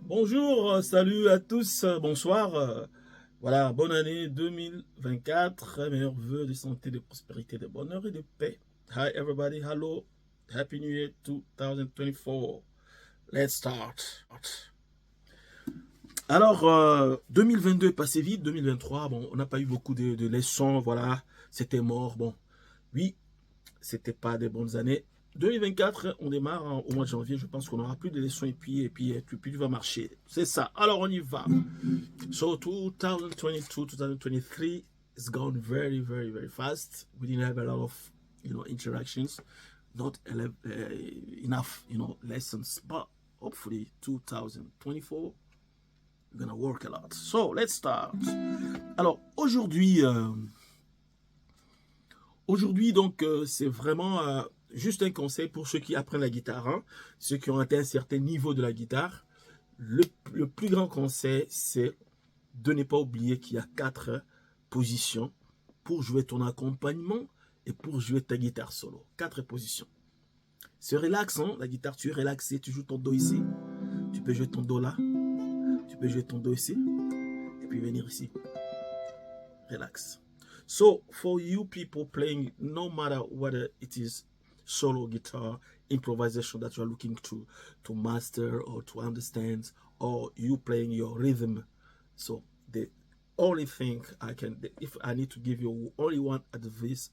Bonjour, salut à tous, bonsoir. Voilà, bonne année 2024. Meilleurs vœux de santé, de prospérité, de bonheur et de paix. Hi everybody, hello. Happy New Year 2024. Let's start. Alors, 2022 est passé vite, 2023, bon, on n'a pas eu beaucoup de leçons, voilà, c'était mort, bon. Oui, c'était pas des bonnes années. 2024, on démarre au mois de janvier. Je pense qu'on n'aura plus de leçons et puis tu vas marcher. C'est ça. Alors, on y va. So, 2022, 2023 is gone very, very, very fast. We didn't have a lot of, interactions. Not enough, lessons. But hopefully, 2024, we're gonna work a lot. So, let's start. Alors, aujourd'hui, donc, c'est vraiment juste un conseil pour ceux qui apprennent la guitare, hein, ceux qui ont atteint un certain niveau de la guitare. Le plus grand conseil, c'est de ne pas oublier qu'il y a 4 positions pour jouer ton accompagnement et pour jouer ta guitare solo. 4 positions. C'est relaxant, la guitare, tu es relaxé, tu joues ton do ici, tu peux jouer ton do là, tu peux jouer ton do ici, et puis venir ici. Relax. So, for you people playing, no matter whether it is solo guitar, improvisation that you are looking to master or to understand, or you playing your rhythm. So, the only thing if I need to give you only one advice,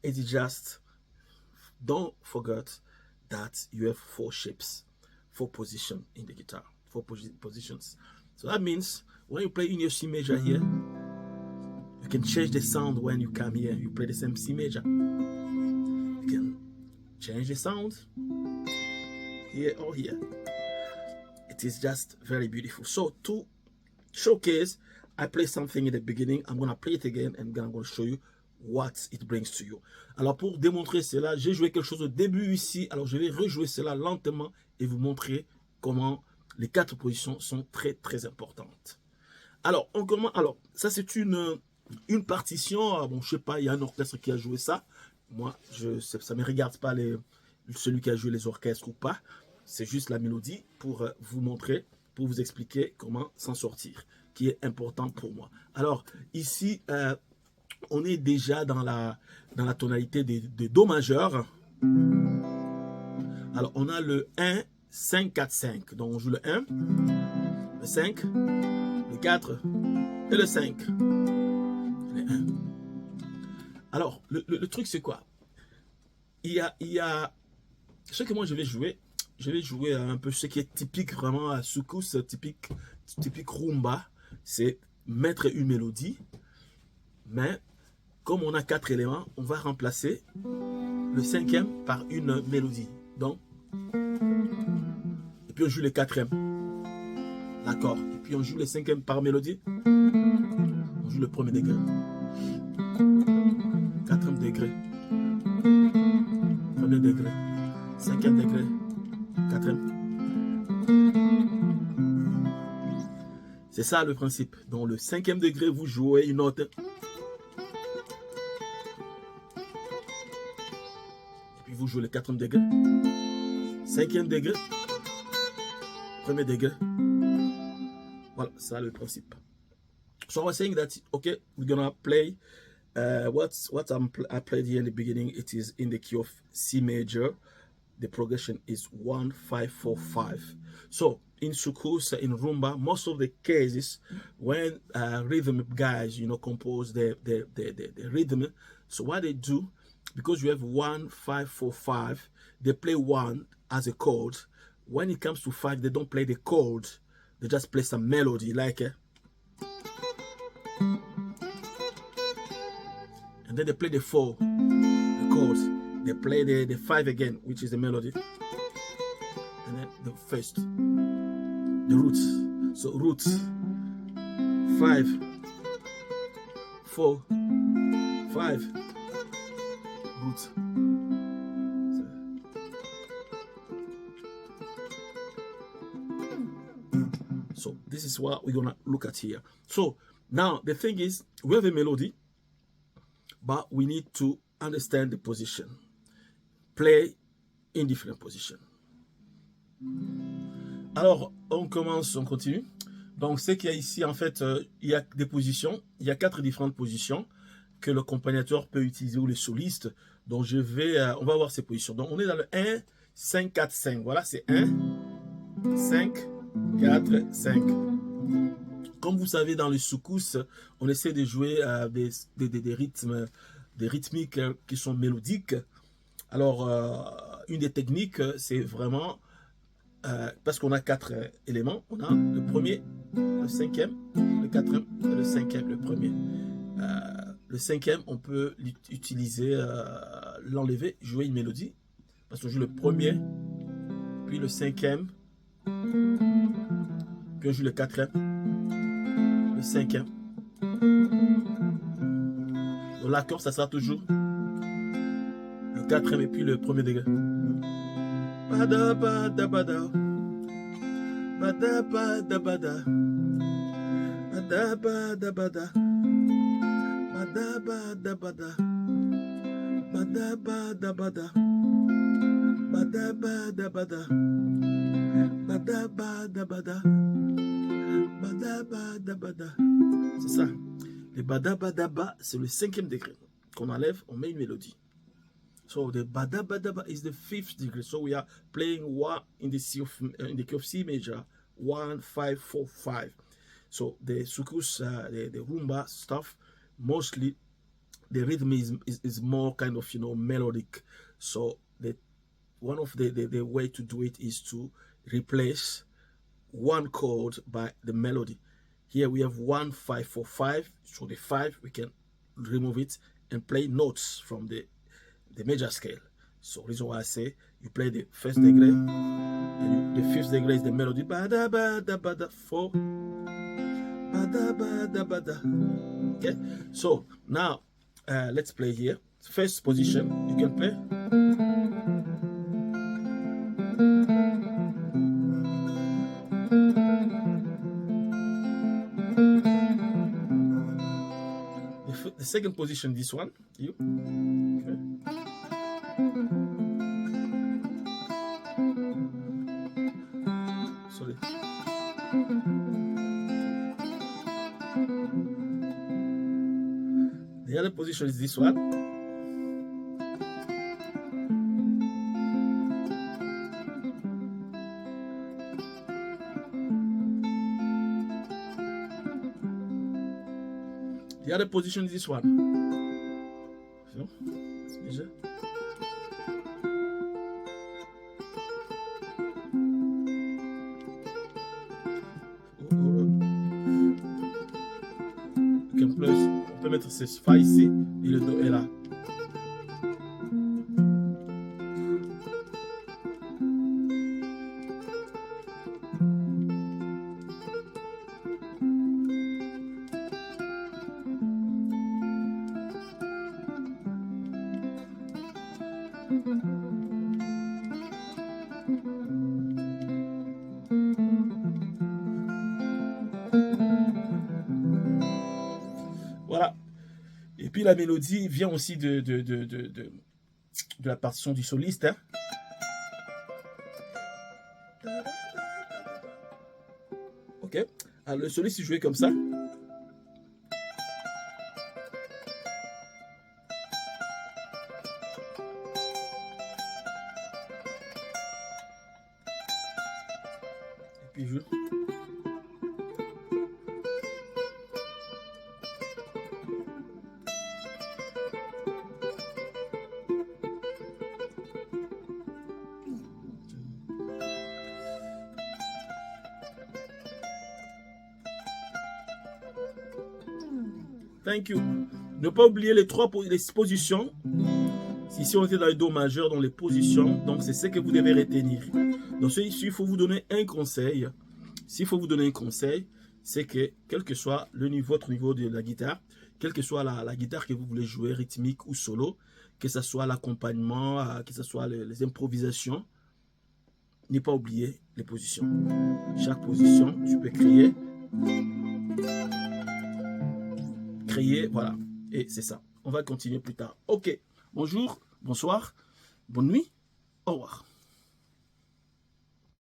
is just don't forget that you have 4 shapes, 4 positions in the guitar, 4 positions. So that means when you play in your C major here, you can change the sound when you come here. You play the same C major. You can change the sound here or here. It is just very beautiful. So to showcase, I play something in the beginning. I'm going to play it again and then I'm going to show you what it brings to you. Alors pour démontrer cela, j'ai joué quelque chose au début ici. Alors je vais rejouer cela lentement et vous montrer comment les 4 positions sont très très importantes. Alors on commence. Alors ça c'est une partition. Bon, je sais pas, il y a un orchestre qui a joué ça. Moi, ça ne me regarde pas celui qui a joué les orchestres ou pas. C'est juste la mélodie pour vous montrer, pour vous expliquer comment s'en sortir, qui est important pour moi. Alors ici, on est déjà dans la tonalité de do majeur. Alors on a le 1, 5, 4, 5. Donc on joue le 1, le 5, le 4 et le 5. Le 1. Alors le truc c'est quoi? Il y a ce que moi je vais jouer un peu ce qui est typique vraiment à soukous, typique rumba, c'est mettre une mélodie, mais comme on a 4 éléments, on va remplacer le 5e par une mélodie. Donc, et puis on joue le 4e, d'accord, et puis on joue le 5e par mélodie, on joue le 1er degré, 4e degré, 1er degré, 5e degré, 4e. C'est ça le principe. Dans le 5e degré, vous jouez une note. Et puis vous jouez le 4e degré. 5e degré. 1er degré. Voilà, ça le principe. So I was saying that, okay, we're gonna play what I played here in the beginning. It is in the key of C major. The progression is 1, 5, 4, 5. So in soukous, in rumba, most of the cases when rhythm guys, compose the rhythm, so what they do, because you have 1, 5, 4, 5, they play 1 as a chord. When it comes to 5, they don't play the chord. They just play some melody like and then they play the 4, the chords. They play the 5 again, which is the melody. And then the first, the roots. So roots, 5, 4, 5, roots. So this is what we're gonna look at here. So now the thing is, we have a melody, but we need to understand the position. Play in different positions. Alors, on commence, on continue. Donc, c'est qu'il y a ici, en fait, il y a des positions. Il y a 4 différentes positions que le accompagnateur peut utiliser ou le soliste. Donc, on va voir ces positions. Donc, on est dans le 1, 5, 4, 5. Voilà, c'est 1, 5, 4, 5. Comme vous savez, dans le soukous, on essaie de jouer des rythmes, des rythmiques qui sont mélodiques. Alors, une des techniques, c'est vraiment, parce qu'on a 4 éléments, on a le premier, le 5e, le 4e et le 5e, le premier. Le 5e, on peut utiliser, l'enlever, jouer une mélodie, parce qu'on joue le premier, puis le 5e, puis on joue le 4e, le 5e. Donc l'accord, ça sera toujours le 4e et puis le premier degré. Bada bada bada, bada bada bada, bada bada bada, bada bada bada, bada bada bada, bada bada bada, bada bada bada, bada bada bada. C'est ça. Le bada bada ba, c'est le 5e degré qu'on enlève, on met une mélodie. So the bada bada ba is the 5th degree. So we are playing one in the key of C major, 1, 5, 4, 5. So the soukous, the rumba stuff, mostly the rhythm is more kind of, you know, melodic. So one of the way to do it is to replace one chord by the melody. Here we have 1, 5, 4, 5. So the 5 we can remove it and play notes from the major scale. So reason why I say you play the 1st degree, and the 5th degree is the melody. Bada bada bada 4. Bada bada bada. Okay. So now let's play here. First position, you can play. The second position, this one, you. Okay. Sorry. The other position is this one. The other position is this one. So, déjà. On peut mettre ce fa ici et le do est là. Voilà. Et puis la mélodie vient aussi de la partition du soliste. Hein. Ok. Alors le soliste il jouait comme ça. Et puis il joue. Thank you. Ne pas oublier les positions. Ici, on était dans le Do majeur, dans les positions. Donc, c'est ce que vous devez retenir. Donc, s'il faut vous donner un conseil, c'est que quel que soit votre niveau de la guitare, quelle que soit la guitare que vous voulez jouer, rythmique ou solo, que ce soit l'accompagnement, que ce soit les improvisations, ne pas oublier les positions. Chaque position, je peux créer, voilà. Et c'est ça. On va continuer plus tard. Ok. Bonjour, bonsoir, bonne nuit, au revoir.